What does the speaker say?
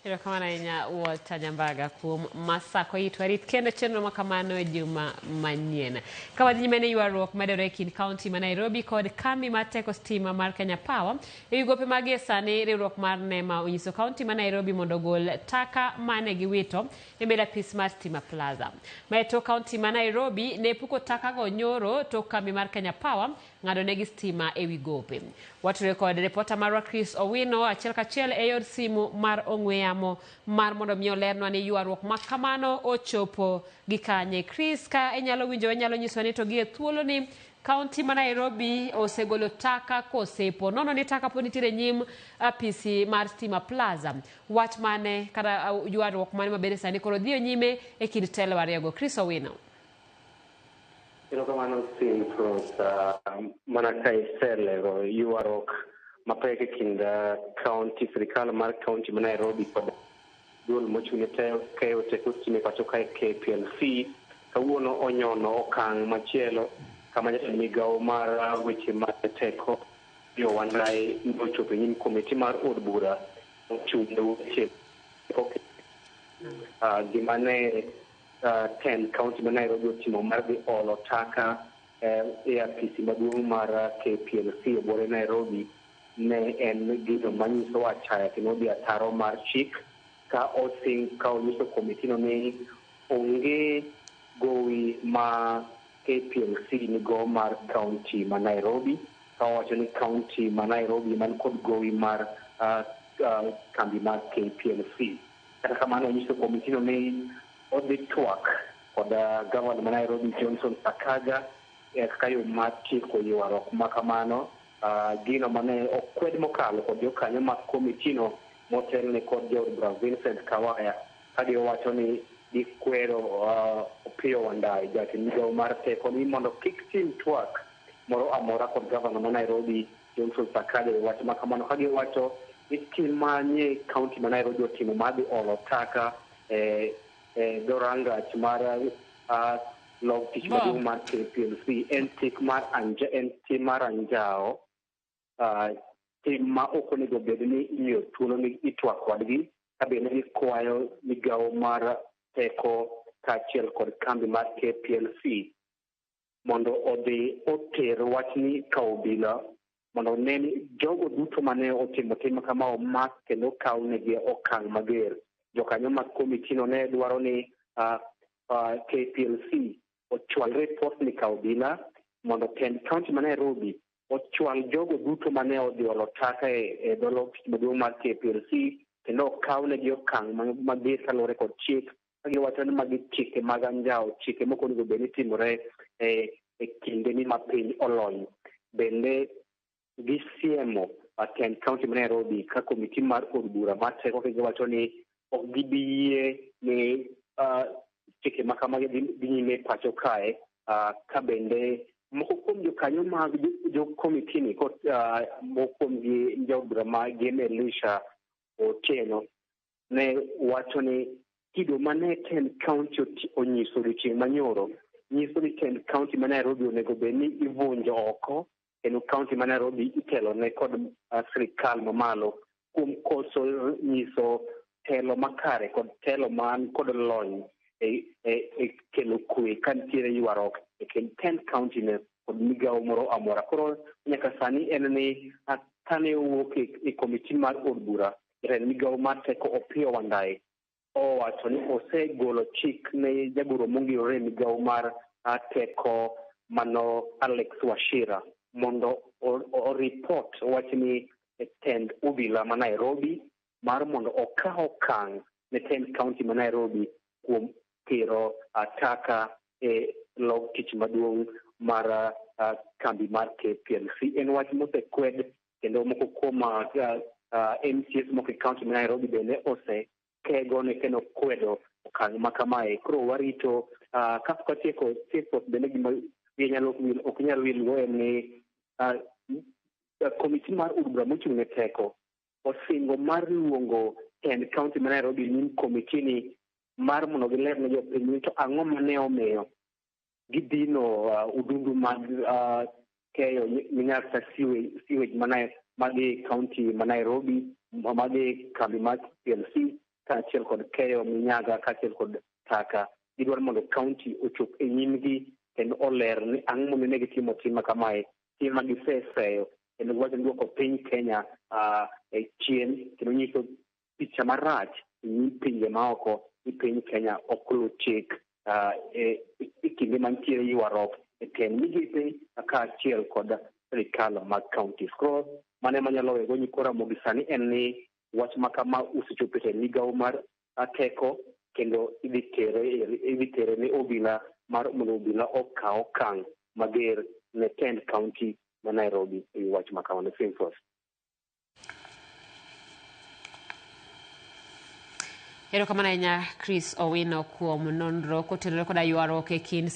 Erokamano ahinya Walter Nyambaga kuom masako itwarit kendo chenro makamano e juma manyien. Ka wadhi nyime ne ywaruok medore e kind kaunti ma Nairobi kod kambi mar teko stima mar Kenya Power e wi gope magi e sani riwruok mar NEMA onyiso kaunti ma Nairobi mondo ogol taka mane giwito e mbele apis mar Stima Plaza. Maeto kaunti ma Nairobi ne puko taka go nyoro to kambi mar Kenya Power ng'ado negi stima e wi gope. Watudore kod reporter marwa Chris Owino achiel kachiel e yor simu mar ong'we yamo mar mondo mi olernwa ni ywaruok makamano ochopo gi kanye. Chris, ka inyalo winjo inyalo nyiswa ni to gi e thuolo ni kaunti ma Nairobi osegolo taka kosepo nono ni taka po nitiere nyim apisi mar Stima Plaza. Wach mane kata ywaruok mane mabede sani koro dhiyo nyime e kind telo ariyogo. Chris Owino. Erokamano Simfros, mana ka iselero ywaruok mapek e kind kaunti sirikal mar kaunti ma Nairobi kod duol mochung'ne keyo teko stima e pacho kae KPLC kawuono onyono okang' machielo kama jatend migawo mar weche mag teko Opiyo Wandayi nochopo e nyim komiti mar od bura mochung'ne weche gima ne ten kaunti ma Nairobi otimo mar dhi olo taka e apisi maduong' mar KPLC e bore Nairobi ne en gino manyiso achaya kendo odhi ataro mar chik ka onyiso komitino ni onge gowi ma KPLC nigo mar kaunti ma Nairobi ka owacho ni kaunti ma Nairobi man kod gowi mar kambi mar KPLC. Kata kamano onyiso komitino ni odhi twak kod gavana ma Nairobi Johnson Sakaja kaka yo mar tieko ywaruok makamano. Gino mane okwed mokalo kod jokanyo mag komitino motelne kod jaod bura Vincent Kawaya ka giwacho ni gikwero Opiyo Wandayi jatend migawo mar teko ni mondo kik tim twak moro amora kod gavana ma Nairobi Johnson Sakaja e wach makamano ka giwacho ni tim manye kaunti ma Nairobi otimo mar dhi olo taka dorangach mar log tich maduong' mar KPLC en tim mar anjao, tim ma ok onego bed ni imiyo thuolo ni itwak kodgi ka bende gikwayo migawo mar teko kaachiel kod kambi mar KPLC mondo odhi oter wachni ka obila mondo one ni jogo duto mane otimo tim kama omak kendo okaw negi okang' mager. Jokanyo mag komitino ne dwaro ni KPLC ochwal report ni ka obila mondo tend kaunti ma Nairobi ochwal jogo duto mane odhi olo taka e dolo maduong' mar KPLC kendo okaw negi okang' mager kaluwore kod chik ka giwacho ni magi chike mag anjao, chike moko onego bed ni timore e kinde ni ma piny olony. Bende gisiemo tend kaunti ma Nairobi ka komiti mar od bura mar teko giwacho ni ok gibi yie ni chike makamagi dhi nyime pacho kae ka bende moko kuom jokanyo mag jokomitini moko kuom gi jaod bura ma Game Elisha Otieno ne wacho ni kido mane tend kaunti onyiso odiochieng' manyoro nyiso ni tend kaunti ma Nairobi onego bed ni ivunjo oko kendo kaunti ma Nairobi itelo ne kod sirikal mamalo kuom koso nyiso telo makare kod telo man kod lony e kelo kwe ka nitiere ywaruok e kind tend kaunti ne kod migawo moro amora. Koro nyaka sani en ni kane owuok e komiti mar od bura jatend migawo mar teko Opiyo Wandayi owacho ni osegolo chik ne jagoro mongirore e migawo mar teko mano Alex Wachira mondo oripot wach ni tend obila ma Nairobi mar mondo okaw okang' ne tend kaunti ma Nairobi kuom tero taka e log tich maduong' mar kambi mar KPLC. En wach mosekwed kendo moko kuom MCS moko e kaunti ma Nairobi bende osekego ne kendo kwedo okang' makamae. Koro warito kapok atieko bende gima ok nyal wilgo en ni komiti mar od bura mochung'ne teko osingo mar luongo tend kaunti ma Nairobi nyim komitini mar mondo giler ne jopiny to ang'o mane omiyo gidino udundu mag keyo minyasa siwage magi kaunti ma Nairobi magi kambi mar PLC kaachiel kod keyo minyaga kaachiel kod taka. Gidwaro mondo kaunti ochop e nyimgi kendo oler ni ang'o momiyo ne gitimo tim ma kamae, tim ma giseseyo kendo giwacho ni duoko piny Kenya e chien kendo nyiso picha marach e nyim pinje maoko ni piny Kenya ok luw chik e kinde mantiere ywaruok e tend migepe kaachiel kod sirikal mag kaunti. Koro mano ema nyalo wego nyikora mogi sani en ni wach ma kama osechopo e migawo mar teko kendo idhi tere ne obila mar mondo obila okaw okang' mager ne tend kaunti ma Nairobi e wach ma kamano. Erokamano ahinya Chris Owino kuom nonro kotenore koda ywaruok e kind